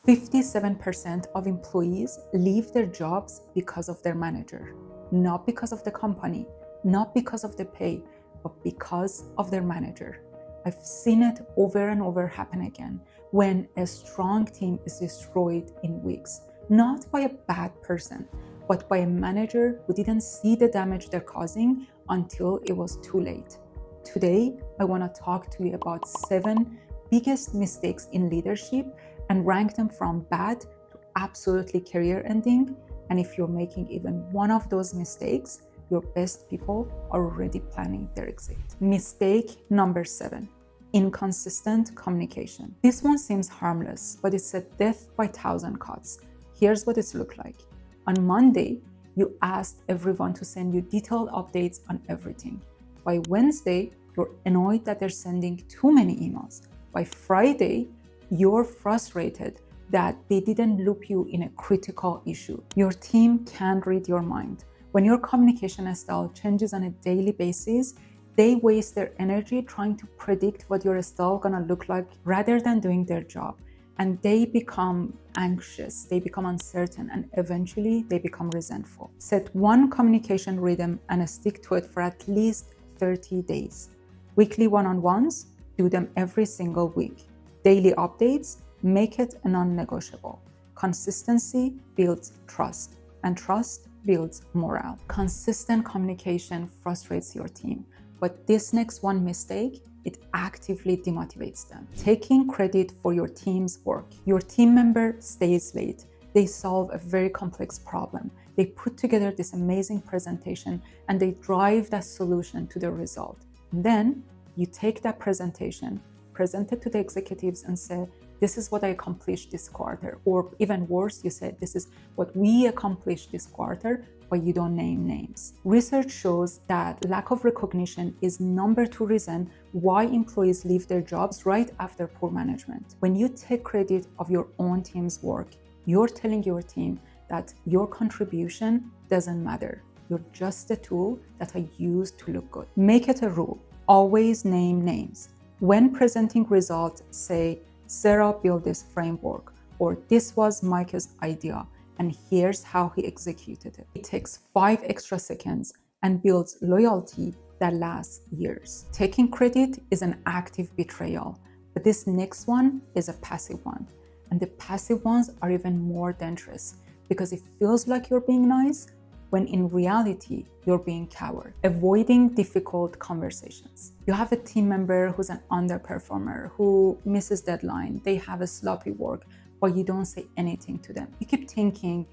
57% of employees leave their jobs because of their manager, not because of the company, not because of the pay, but because of their manager. I've seen it over and over happen again when a strong team is destroyed in weeks, not by a bad person, but by a manager who didn't see the damage they're causing until it was too late. Today, I want to talk to you about 7 biggest mistakes in leadership and rank them from bad to absolutely career-ending. And if you're making even one of those mistakes, your best people are already planning their exit. Mistake number 7, inconsistent communication. This one seems harmless, but it's a death by 1,000 cuts. Here's what it's looked like. On Monday, you asked everyone to send you detailed updates on everything. By Wednesday, you're annoyed that they're sending too many emails. By Friday, you're frustrated that they didn't loop you in a critical issue. Your team can't read your mind. When your communication style changes on a daily basis, they waste their energy trying to predict what your style gonna look like rather than doing their job. And they become anxious, they become uncertain, and eventually they become resentful. Set one communication rhythm and stick to it for at least 30 days. Weekly one-on-ones, do them every single week. Daily updates, make it a non-negotiable. Consistency builds trust, and trust builds morale. Consistent communication frustrates your team, but this next one mistake, it actively demotivates them. Taking credit for your team's work. Your team member stays late. They solve a very complex problem. They put together this amazing presentation and they drive that solution to the result. And then you take that presentation, present it to the executives and say, this is what I accomplished this quarter. Or even worse, you say, this is what we accomplished this quarter, but you don't name names. Research shows that lack of recognition is number 2 reason why employees leave their jobs right after poor management. When you take credit of your own team's work, you're telling your team that your contribution doesn't matter. You're just a tool that I use to look good. Make it a rule. Always name names. When presenting results, say, Sarah built this framework, or this was Mike's idea, and here's how he executed it. It takes 5 extra seconds and builds loyalty that lasts years. Taking credit is an active betrayal, but this next one is a passive one. And the passive ones are even more dangerous because it feels like you're being nice, when in reality, you're being coward. Avoiding difficult conversations. You have a team member who's an underperformer, who misses deadline, they have a sloppy work, but you don't say anything to them. You keep thinking,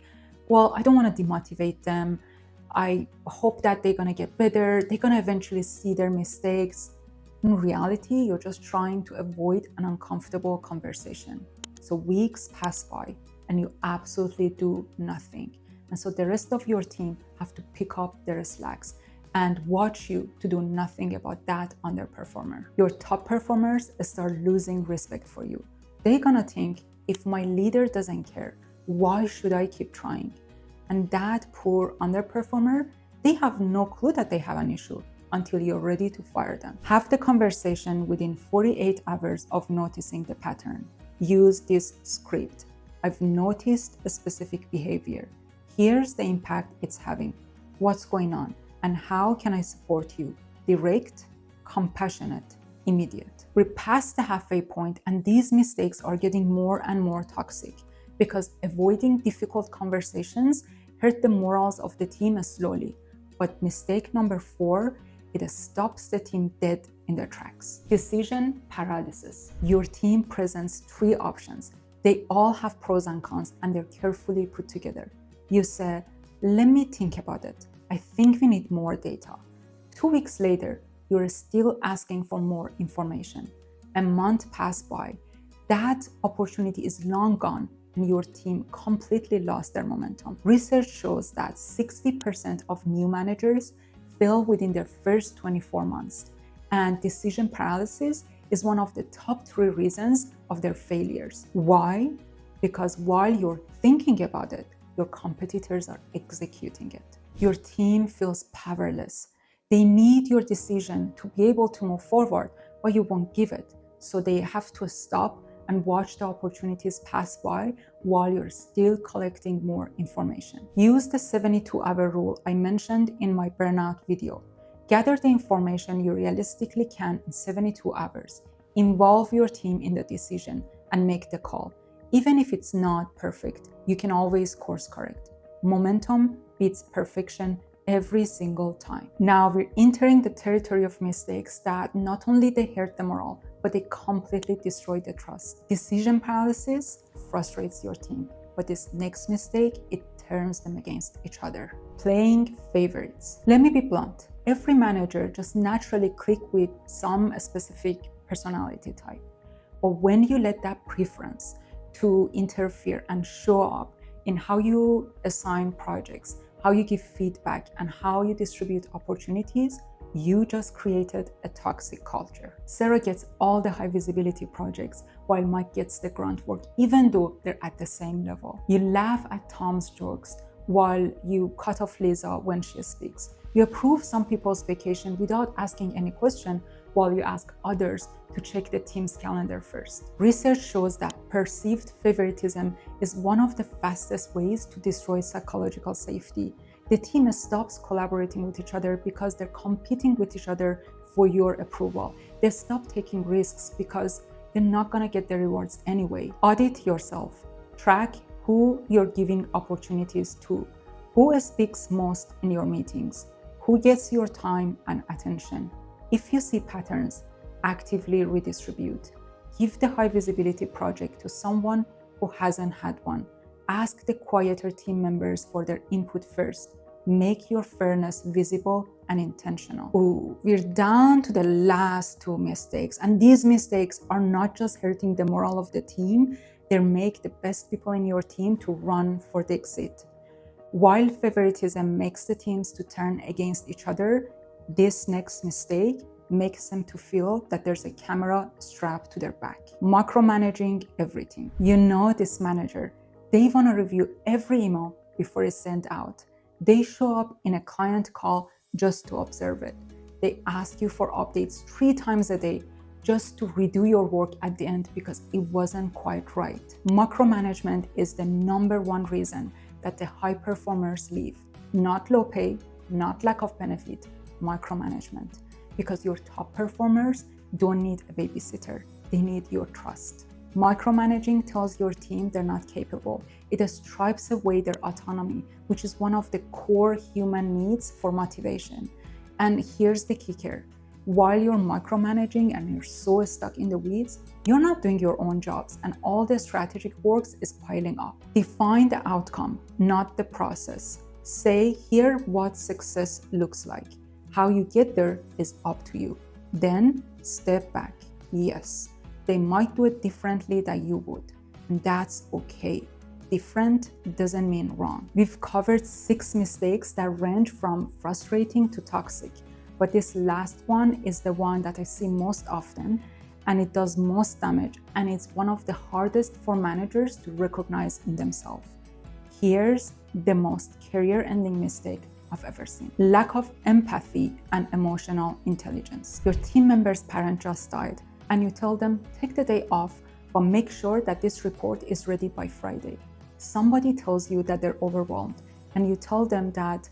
well, I don't want to demotivate them. I hope that they're gonna get better. They're gonna eventually see their mistakes. In reality, you're just trying to avoid an uncomfortable conversation. So weeks pass by and you absolutely do nothing. And so the rest of your team have to pick up their slacks and watch you to do nothing about that underperformer. Your top performers start losing respect for you. They're gonna think, if my leader doesn't care, why should I keep trying? And that poor underperformer, they have no clue that they have an issue until you're ready to fire them. Have the conversation within 48 hours of noticing the pattern. Use this script. I've noticed a specific behavior. Here's the impact it's having. What's going on? And how can I support you? Direct, compassionate, immediate. We're past the halfway point and these mistakes are getting more and more toxic because avoiding difficult conversations hurt the morals of the team slowly. But mistake number 4, it stops the team dead in their tracks. Decision paralysis. Your team presents 3 options. They all have pros and cons and they're carefully put together. You say, let me think about it. I think we need more data. 2 weeks later, you're still asking for more information. A month passed by. That opportunity is long gone and your team completely lost their momentum. Research shows that 60% of new managers fail within their first 24 months. And decision paralysis is one of the top 3 reasons of their failures. Why? Because while you're thinking about it, your competitors are executing it. Your team feels powerless. They need your decision to be able to move forward, but you won't give it. So they have to stop and watch the opportunities pass by while you're still collecting more information. Use the 72-hour rule I mentioned in my burnout video. Gather the information you realistically can in 72 hours. Involve your team in the decision and make the call. Even if it's not perfect, you can always course correct. Momentum beats perfection every single time. Now we're entering the territory of mistakes that not only they hurt the morale, but they completely destroy the trust. Decision paralysis frustrates your team, but this next mistake, it turns them against each other. Playing favorites. Let me be blunt. Every manager just naturally click with some specific personality type. But when you let that preference to interfere and show up in how you assign projects, how you give feedback, and how you distribute opportunities, you just created a toxic culture. Sarah gets all the high visibility projects while Mike gets the grunt work, even though they're at the same level. You laugh at Tom's jokes while you cut off Lisa when she speaks. You approve some people's vacation without asking any question, while you ask others to check the team's calendar first. Research shows that perceived favoritism is one of the fastest ways to destroy psychological safety. The team stops collaborating with each other because they're competing with each other for your approval. They stop taking risks because they're not gonna get the rewards anyway. Audit yourself. Track who you're giving opportunities to, who speaks most in your meetings, who gets your time and attention. If you see patterns, actively redistribute. Give the high visibility project to someone who hasn't had one. Ask the quieter team members for their input first. Make your fairness visible and intentional. Ooh, we're down to the last two mistakes. And these mistakes are not just hurting the morale of the team, they make the best people in your team to run for the exit. While favoritism makes the teams to turn against each other, this next mistake makes them to feel that there's a camera strapped to their back. Micromanaging everything. You know this manager. They want to review every email before it's sent out. They show up in a client call just to observe it. They ask you for updates 3 times a day just to redo your work at the end because it wasn't quite right. Micromanagement is the #1 reason that the high performers leave. Not low pay, not lack of benefit, micromanagement. Because your top performers don't need a babysitter, they need your trust. Micromanaging tells your team they're not capable. It stripes away their autonomy, which is one of the core human needs for motivation. And here's the kicker. While you're micromanaging and you're so stuck in the weeds, you're not doing your own jobs and all the strategic works is piling up. Define the outcome, not the process. Say, here what success looks like. How you get there is up to you. Then step back. Yes, they might do it differently than you would, and that's okay. Different doesn't mean wrong. We've covered 6 mistakes that range from frustrating to toxic, but this last one is the one that I see most often, and it does most damage, and it's one of the hardest for managers to recognize in themselves. Here's the most career-ending mistake I've ever seen. Lack of empathy and emotional intelligence. Your team member's parent just died and you tell them, take the day off, but make sure that this report is ready by Friday. Somebody tells you that they're overwhelmed and you tell them that,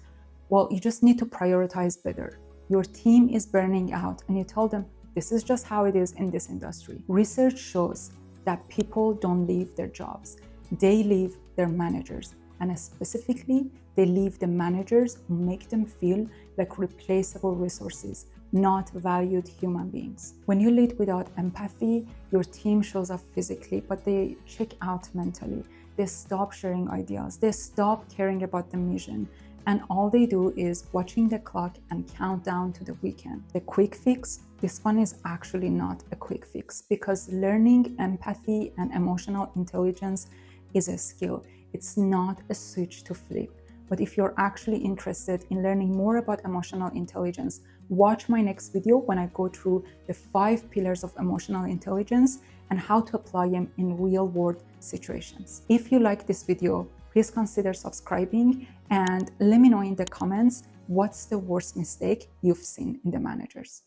well, you just need to prioritize better. Your team is burning out and you tell them, this is just how it is in this industry. Research shows that people don't leave their jobs. They leave their managers. And specifically, they leave the managers who make them feel like replaceable resources, not valued human beings. When you lead without empathy, your team shows up physically, but they check out mentally. They stop sharing ideas. They stop caring about the mission. And all they do is watching the clock and count down to the weekend. The quick fix, this one is actually not a quick fix because learning empathy and emotional intelligence is a skill. It's not a switch to flip. But if you're actually interested in learning more about emotional intelligence, watch my next video when I go through the 5 pillars of emotional intelligence and how to apply them in real-world situations. If you like this video, please consider subscribing and let me know in the comments what's the worst mistake you've seen in the managers.